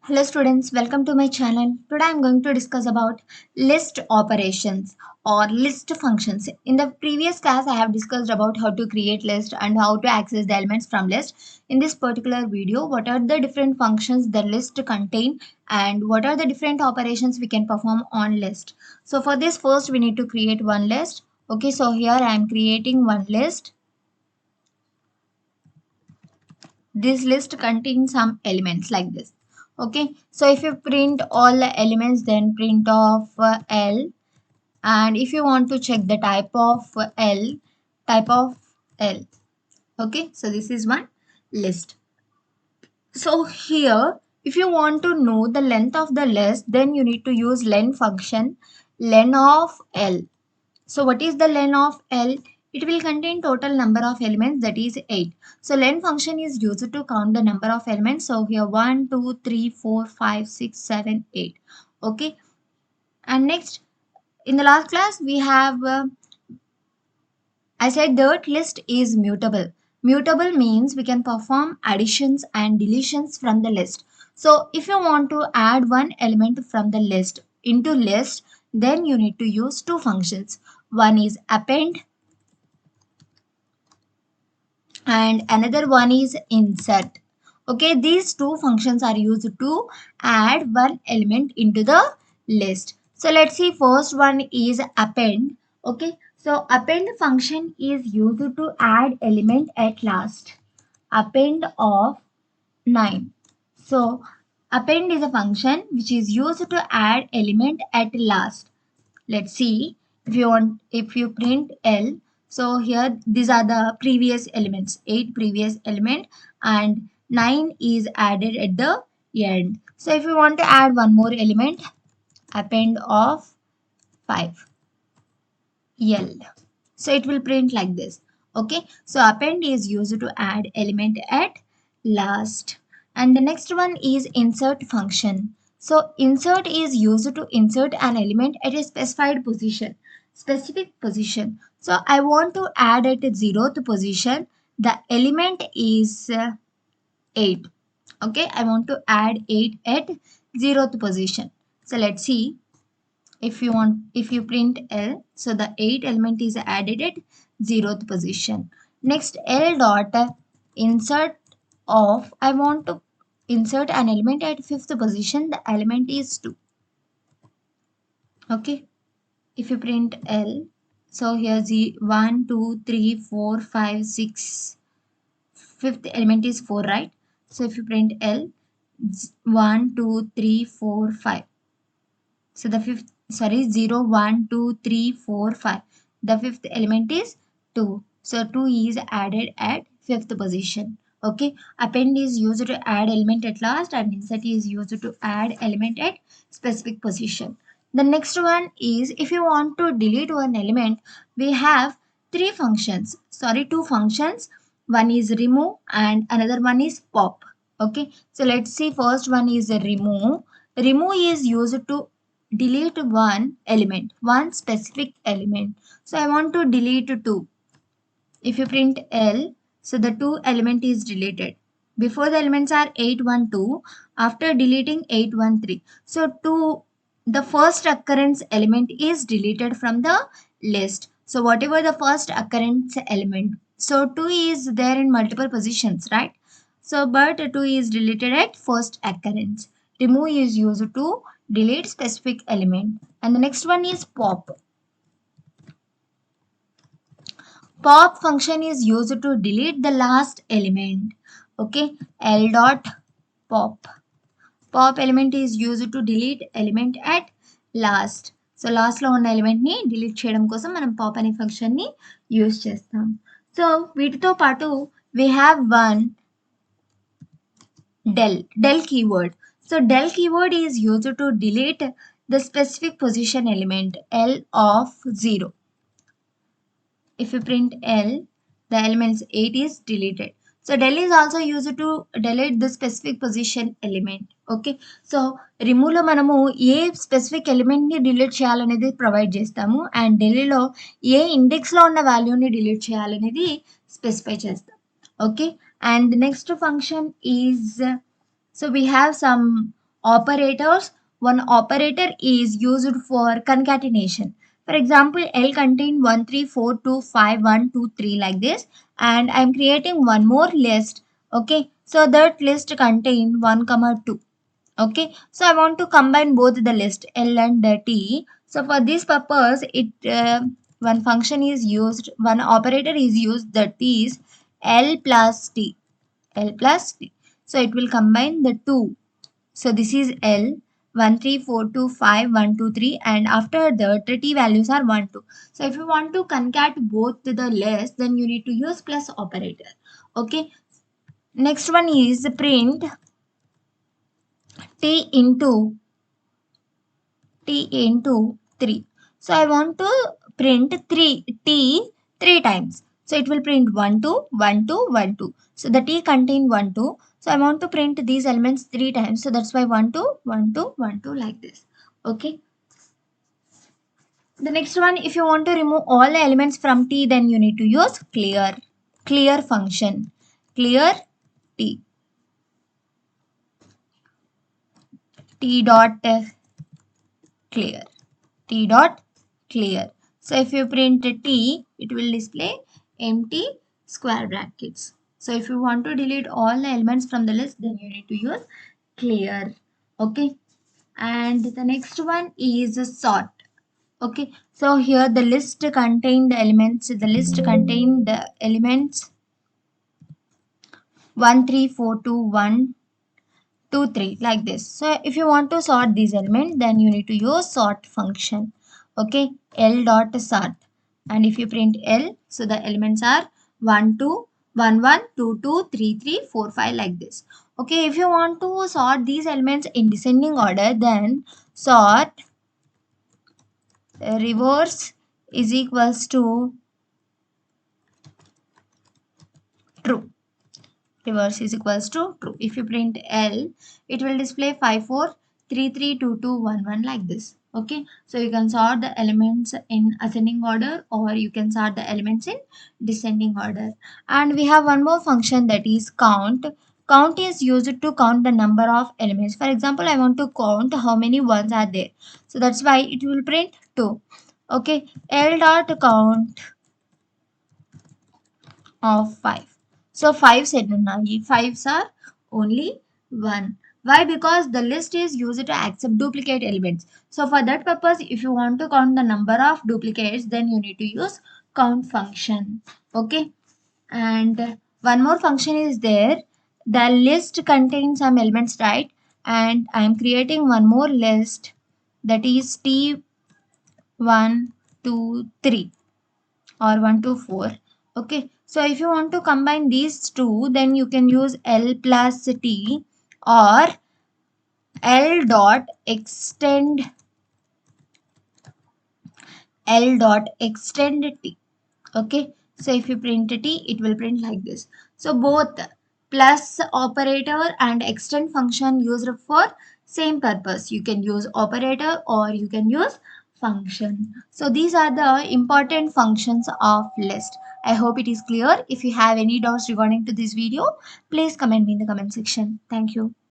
Hello students, welcome to my channel. Today I am going to discuss about list operations or list functions. In the previous class I have discussed about how to create list and how to access the elements from list. In this particular video, what are the different functions the list contain and what are the different operations we can perform on list. So for this first we need to create one list. Okay, so here I am creating one list. This list contains some elements like this. Okay, so if you print all the elements, then print of L, and if you want to check the type of L. Okay, so this is one list. So here, if you want to know the length of the list, then you need to use len function, len of L. So what is the len of L? It will contain total number of elements, that is 8. So len function is used to count the number of elements. So here 1, 2, 3, 4, 5, 6, 7, 8. Okay. And next, in the last class we have I said that list is mutable. Mutable means we can perform additions and deletions from the list. So if you want to add one element from the list into list, then you need to use two functions. One is append and another one is insert. Okay, these two functions are used to add one element into the list. So let's see, first one is append. Okay, so append function is used to add element at last. Append of 9. So append is a function which is used to add element at last. Let's see, if you print L, so here these are the previous elements, 8 previous element and 9 is added at the end. So if you want to add one more element, append of 5 L, so it will print like this. Okay, so append is used to add element at last. And the next one is insert function. So insert is used to insert an element at a specific position. So I want to add at the 0th position. The element is 8. Okay, I want to add 8 at 0th position. So let's see, if you print L, so the 8 element is added at 0th position. Next, L dot insert of, I want to insert an element at 5th position, the element is 2. Okay, if you print L, so here 1 2 3 4 5 6, fifth element is 4, right? So if you print L, 1 2 3 4 5, so the fifth, sorry, 0 1 2 3 4 5, the fifth element is 2. So 2 is added at fifth position. Okay, append is used to add element at last and insert is used to add element at specific position. The next one is, if you want to delete one element, we have two functions. One is remove and another one is pop. Okay, so let's see, first one is remove. Remove is used to delete one specific element. So I want to delete 2. If you print L, so the 2 element is deleted. Before the elements are 812, after deleting 813. So 2, the first occurrence element is deleted from the list. So whatever the first occurrence element. So 2 is there in multiple positions, right? So but 2 is deleted at first occurrence. Remove is used to delete specific element. And the next one is pop. Pop function is used to delete the last element. Okay, L dot pop. Pop element is used to delete element at last. So last లో ఉన్న element ని delete చేయడం కోసం మనం pop అనే function ని use చేస్తాం. So వీటితో పాటు we have one del keyword. So del keyword is used to delete the specific position element L of 0. If you print L, the elements 8 is deleted. So del is also used to delete the specific position element. Okay, so remove లో మనము ఏ specific element ని delete చేయాలనేది provide చేస్తాము and డెలీలో A index లో ఉన్న వాల్యూని delete చేయాలనేది specify చేస్తాం. Okay, and next function is, so we have some operators. One operator is used for concatenation. For example, L contain 1, 3, 4, 2, 5, 1, 2, 3 like this, and I'm creating one more list. Okay, so that list contain 1, comma 2. Okay, so I want to combine both the list L and T. So for this purpose, one function is used, one operator is used, that is L plus T. L plus T. So it will combine the two. So this is L 1, 3, 4, 2, 5, 1, 2, 3, and after that the T values are 1, 2. So if you want to concat both the list, then you need to use plus operator. Okay. Next one is print T into 3. So I want to print 3 T 3 times. So it will print 1, 2, 1, 2, 1, 2. So the T contain 1, 2. So I want to print these elements 3 times. So that's why 1, 2, 1, 2, 1, 2 like this. Okay. The next one, if you want to remove all the elements from T, then you need to use clear. Clear function. Clear T. T dot clear. T dot clear. So if you print T, it will display empty square brackets. So if you want to delete all the elements from the list, then you need to use clear. Okay. And the next one is sort. Okay. So here the list contain the elements. The list contain the elements 1, 3, 4, 2, 1, 2, 3 like this. So if you want to sort these elements, then you need to use sort function. Okay, L dot sort. And if you print L, so the elements are 1, 2, 1, 1, 2, 2, 3, 3, 4, 5 like this. Okay, if you want to sort these elements in descending order, then sort reverse is equals to true. Reverse is equals to true. If you print L, it will display 5, 4, 3, 3, 2, 2, 1, 1 like this. Okay, so you can sort the elements in ascending order or you can sort the elements in descending order. And we have one more function, that is count. Count is used to count the number of elements. For example, I want to count how many ones are there. So that's why it will print 2. Okay, L dot count of 5. So 5 said now, 5s are only 1. Why? Because the list is used to accept duplicate elements. So for that purpose, if you want to count the number of duplicates, then you need to use count function. Okay. And one more function is there. The list contains some elements, right? And I am creating one more list, that is T1, 2, 3 or 1 to 4. Okay, so if you want to combine these two, then you can use L plus T or L dot extend T. Okay, so if you print T, it will print like this. So both plus operator and extend function used for same purpose. You can use operator or you can use function. So these are the important functions of list. I hope it is clear. If you have any doubts regarding to this video, please comment me in the comment section. Thank you.